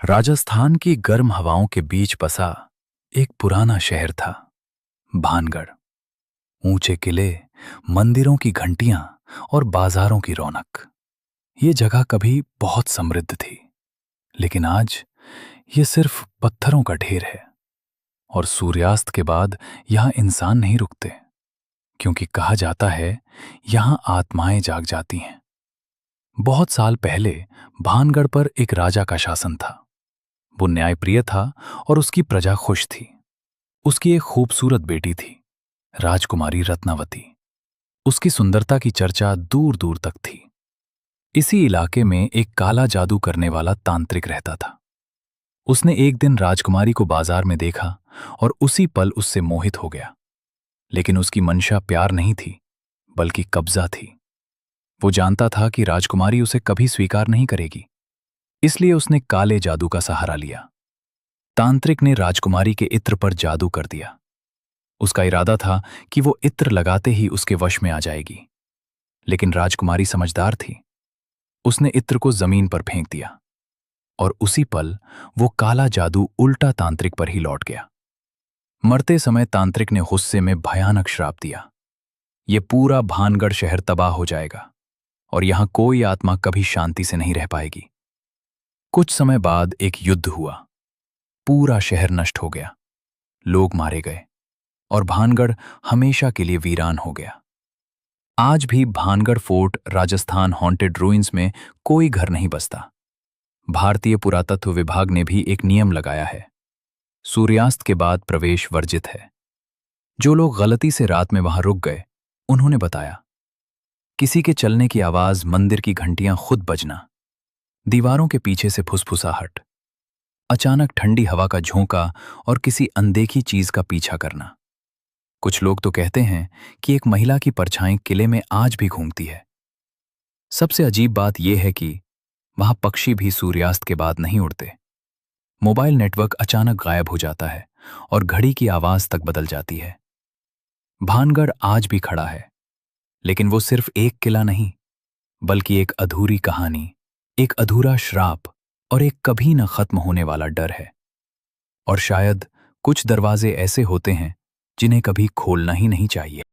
राजस्थान की गर्म हवाओं के बीच बसा एक पुराना शहर था, भानगढ़। ऊंचे किले, मंदिरों की घंटियां और बाजारों की रौनक। ये जगह कभी बहुत समृद्ध थी, लेकिन आज ये सिर्फ पत्थरों का ढेर है। और सूर्यास्त के बाद यहां इंसान नहीं रुकते, क्योंकि कहा जाता है यहां आत्माएं जाग जाती हैं। बहुत साल पहले भानगढ़ पर एक राजा का शासन था। वो न्यायप्रिय था और उसकी प्रजा खुश थी। उसकी एक खूबसूरत बेटी थी, राजकुमारी रत्नावती। उसकी सुंदरता की चर्चा दूर दूर तक थी। इसी इलाके में एक काला जादू करने वाला तांत्रिक रहता था। उसने एक दिन राजकुमारी को बाजार में देखा और उसी पल उससे मोहित हो गया। लेकिन उसकी मंशा प्यार नहीं थी, बल्कि कब्जा थी। वो जानता था कि राजकुमारी उसे कभी स्वीकार नहीं करेगी, इसलिए उसने काले जादू का सहारा लिया। तांत्रिक ने राजकुमारी के इत्र पर जादू कर दिया। उसका इरादा था कि वो इत्र लगाते ही उसके वश में आ जाएगी। लेकिन राजकुमारी समझदार थी। उसने इत्र को जमीन पर फेंक दिया और उसी पल वो काला जादू उल्टा तांत्रिक पर ही लौट गया। मरते समय तांत्रिक ने गुस्से में भयानक श्राप दिया, ये पूरा भानगढ़ शहर तबाह हो जाएगा और यहां कोई आत्मा कभी शांति से नहीं रह पाएगी। कुछ समय बाद एक युद्ध हुआ। पूरा शहर नष्ट हो गया, लोग मारे गए और भानगढ़ हमेशा के लिए वीरान हो गया। आज भी Bhangarh fort, Rajasthan haunted ruins में कोई घर नहीं बसता। भारतीय पुरातत्व विभाग ने भी एक नियम लगाया है, सूर्यास्त के बाद प्रवेश वर्जित है। जो लोग गलती से रात में वहां रुक गए, उन्होंने बताया, किसी के चलने की आवाज, मंदिर की घंटियां खुद बजना, दीवारों के पीछे से फुसफुसाहट, अचानक ठंडी हवा का झोंका और किसी अनदेखी चीज का पीछा करना। कुछ लोग तो कहते हैं कि एक महिला की परछाई किले में आज भी घूमती है। सबसे अजीब बात यह है कि वहां पक्षी भी सूर्यास्त के बाद नहीं उड़ते। मोबाइल नेटवर्क अचानक गायब हो जाता है और घड़ी की आवाज तक बदल जाती है। भानगढ़ आज भी खड़ा है, लेकिन वो सिर्फ एक किला नहीं, बल्कि एक अधूरी कहानी, एक अधूरा श्राप और एक कभी न खत्म होने वाला डर है। और शायद कुछ दरवाजे ऐसे होते हैं जिन्हें कभी खोलना ही नहीं चाहिए।